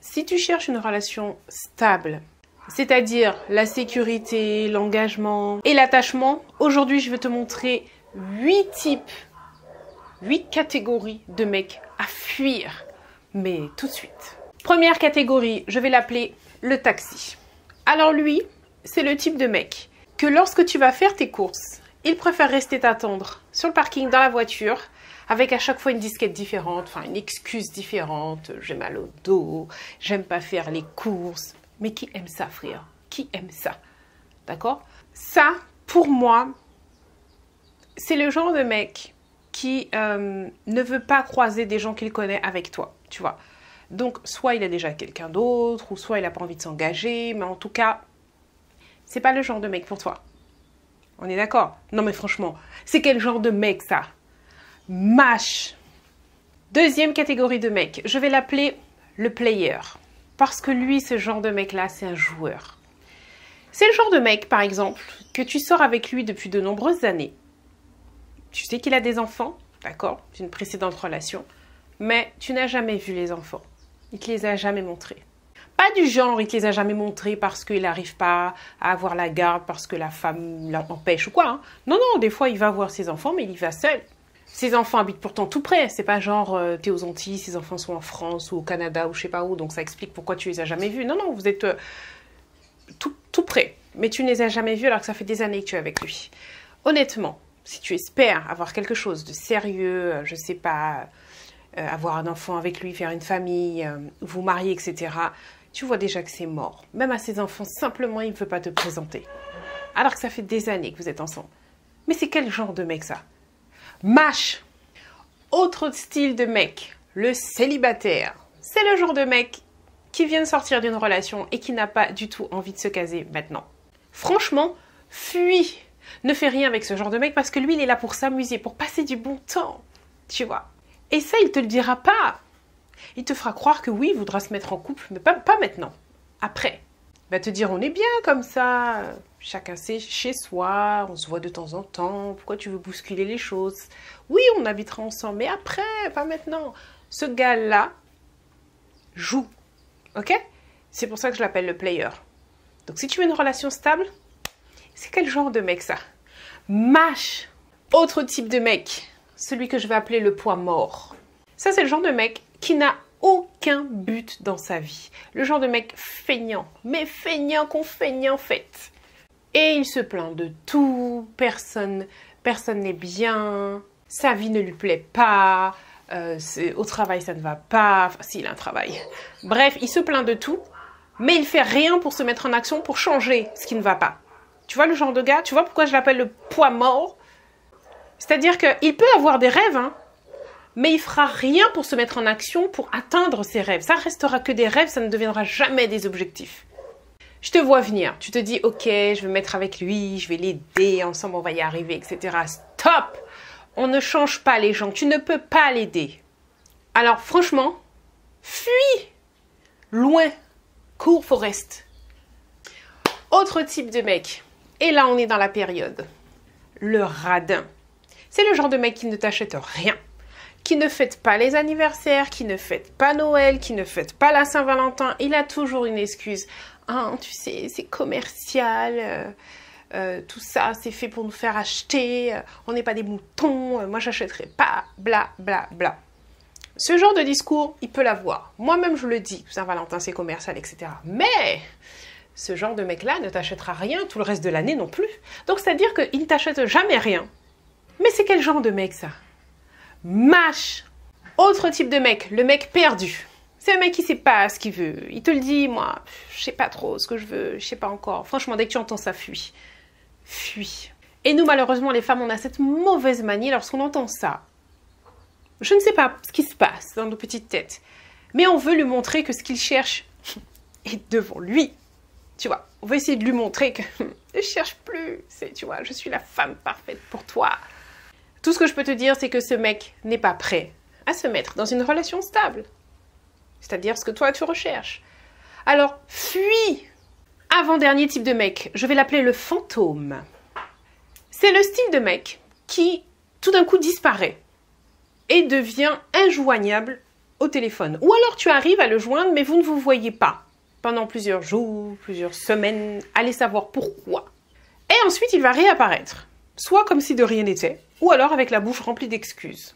Si tu cherches une relation stable, c'est-à-dire la sécurité, l'engagement et l'attachement, aujourd'hui je vais te montrer 8 types, 8 catégories de mecs à fuir, mais tout de suite. Première catégorie, je vais l'appeler le taxi. Alors lui, c'est le type de mec que lorsque tu vas faire tes courses, il préfère rester t'attendre sur le parking dans la voiture avec à chaque fois une disquette différente, enfin une excuse différente. J'ai mal au dos, j'aime pas faire les courses. Mais qui aime ça, frère? Qui aime ça? D'accord? Ça, pour moi, c'est le genre de mec qui ne veut pas croiser des gens qu'il connaît avec toi, tu vois. Donc, soit il a déjà quelqu'un d'autre, ou soit il n'a pas envie de s'engager, mais en tout cas, c'est pas le genre de mec pour toi. On est d'accord? Non mais franchement, c'est quel genre de mec ça? Mâche. Deuxième catégorie de mec, je vais l'appeler le player. Parce que lui, ce genre de mec-là, c'est un joueur. C'est le genre de mec, par exemple, que tu sors avec lui depuis de nombreuses années. Tu sais qu'il a des enfants, d'accord? C'est une précédente relation. Mais tu n'as jamais vu les enfants. Il ne te les a jamais montrés. Pas du genre, il ne te les a jamais montrés parce qu'il n'arrive pas à avoir la garde, parce que la femme l'empêche ou quoi. Hein. Non, non, des fois, il va voir ses enfants, mais il y va seul. Ses enfants habitent pourtant tout près. C'est pas genre, t'es aux Antilles, ses enfants sont en France ou au Canada ou je sais pas où, donc ça explique pourquoi tu les as jamais vus. Non, non, vous êtes tout près. Mais tu ne les as jamais vus alors que ça fait des années que tu es avec lui. Honnêtement, si tu espères avoir quelque chose de sérieux, je sais pas, avoir un enfant avec lui, faire une famille, vous marier, etc., tu vois déjà que c'est mort. Même à ses enfants, simplement, il ne veut pas te présenter. Alors que ça fait des années que vous êtes ensemble. Mais c'est quel genre de mec ça? Mâche. Autre style de mec, le célibataire. C'est le genre de mec qui vient de sortir d'une relation et qui n'a pas du tout envie de se caser maintenant. Franchement, fuis. Ne fais rien avec ce genre de mec parce que lui, il est là pour s'amuser, pour passer du bon temps. Tu vois. Et ça, il ne te le dira pas. Il te fera croire que oui, il voudra se mettre en couple, mais pas maintenant. Après, il va te dire, on est bien comme ça, chacun chez soi, on se voit de temps en temps, pourquoi tu veux bousculer les choses? Oui, on habitera ensemble, mais après, pas maintenant. Ce gars-là joue, ok? C'est pour ça que je l'appelle le player. Donc si tu veux une relation stable, c'est quel genre de mec ça? Mâche. Autre type de mec, celui que je vais appeler le poids mort. Ça, c'est le genre de mec qui n'a aucun but dans sa vie. Le genre de mec feignant, mais feignant qu'on feignant fait. Et il se plaint de tout, personne n'est bien, sa vie ne lui plaît pas, au travail ça ne va pas, enfin s'il a un travail. Bref, il se plaint de tout, mais il fait rien pour se mettre en action, pour changer ce qui ne va pas. Tu vois le genre de gars, tu vois pourquoi je l'appelle le poids mort? C'est-à-dire qu'il peut avoir des rêves, hein, mais il fera rien pour se mettre en action pour atteindre ses rêves. Ça restera que des rêves, ça ne deviendra jamais des objectifs. Je te vois venir, tu te dis « Ok, je vais me mettre avec lui, je vais l'aider, ensemble on va y arriver, etc. » Stop! On ne change pas les gens, tu ne peux pas l'aider. Alors franchement, fuis! Loin, cours, faut reste. Autre type de mec, et là on est dans la période, le radin. C'est le genre de mec qui ne t'achète rien, qui ne fête pas les anniversaires, qui ne fête pas Noël, qui ne fête pas la Saint-Valentin. Il a toujours une excuse. Ah, tu sais, c'est commercial, tout ça, c'est fait pour nous faire acheter, on n'est pas des moutons, moi j'achèterai pas, bla bla bla. Ce genre de discours, il peut l'avoir. Moi-même, je le dis, Saint-Valentin, c'est commercial, etc. Mais ce genre de mec-là ne t'achètera rien tout le reste de l'année non plus. Donc, c'est-à-dire qu'il ne t'achète jamais rien. Mais c'est quel genre de mec, ça? Mâche. Autre type de mec, le mec perdu. C'est un mec qui sait pas ce qu'il veut. Il te le dit, moi, je sais pas trop ce que je veux, je sais pas encore. Franchement, dès que tu entends ça, fuis. Fuis. Et nous, malheureusement, les femmes, on a cette mauvaise manie lorsqu'on entend ça. Je ne sais pas ce qui se passe dans nos petites têtes. Mais on veut lui montrer que ce qu'il cherche est devant lui. Tu vois, on veut essayer de lui montrer que je cherche plus. Tu vois, je suis la femme parfaite pour toi. Tout ce que je peux te dire, c'est que ce mec n'est pas prêt à se mettre dans une relation stable. C'est-à-dire ce que toi, tu recherches. Alors, fuis! Avant-dernier type de mec, je vais l'appeler le fantôme. C'est le style de mec qui, tout d'un coup, disparaît. et devient injoignable au téléphone. Ou alors tu arrives à le joindre, mais vous ne vous voyez pas pendant plusieurs jours, plusieurs semaines. Allez savoir pourquoi. Et ensuite, il va réapparaître. Soit comme si de rien n'était, ou alors avec la bouche remplie d'excuses.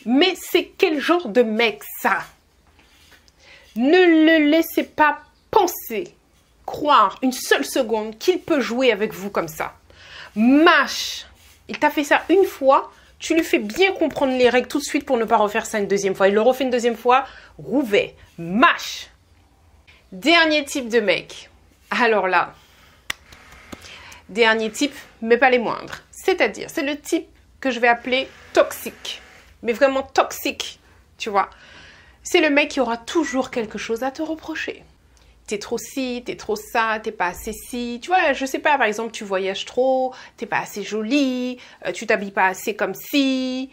Mais c'est quel genre de mec ça? Ne le laissez pas penser, croire une seule seconde qu'il peut jouer avec vous comme ça. Mâche! Il t'a fait ça une fois, tu lui fais bien comprendre les règles tout de suite pour ne pas refaire ça une deuxième fois. Il le refait une deuxième fois, rouvet, mâche! Dernier type de mec. Alors là, dernier type, mais pas les moindres. C'est-à-dire, c'est le type que je vais appeler toxique. Mais vraiment toxique, tu vois. C'est le mec qui aura toujours quelque chose à te reprocher. T'es trop ci, t'es trop ça, t'es pas assez ci. Tu vois, je sais pas, par exemple, tu voyages trop, t'es pas assez jolie, tu t'habilles pas assez comme ci.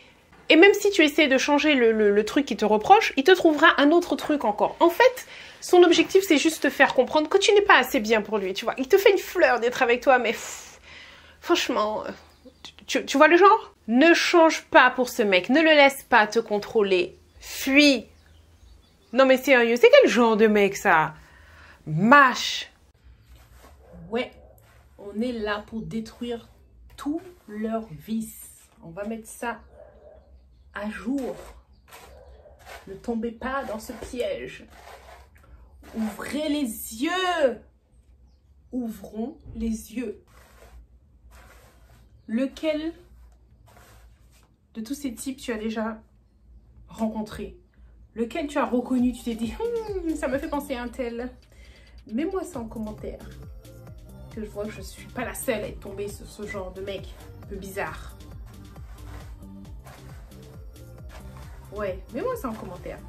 Et même si tu essaies de changer le truc qui te reproche, il te trouvera un autre truc encore. En fait, son objectif, c'est juste te faire comprendre que tu n'es pas assez bien pour lui, tu vois. Il te fait une fleur d'être avec toi, mais franchement, tu vois le genre? Ne change pas pour ce mec, ne le laisse pas te contrôler. Fuis. Non mais sérieux, c'est quel genre de mec ça? Mâche. Ouais, on est là pour détruire tous leurs vices. On va mettre ça à jour. Ne tombez pas dans ce piège. Ouvrez les yeux. Ouvrons les yeux. Lequel de tous ces types tu as déjà rencontré? Lequel tu as reconnu? Tu t'es dit, ça me fait penser à un tel. Mets-moi ça en commentaire. Que je vois que je ne suis pas la seule à être tombée sur ce genre de mec un peu bizarre. Ouais, mets-moi ça en commentaire.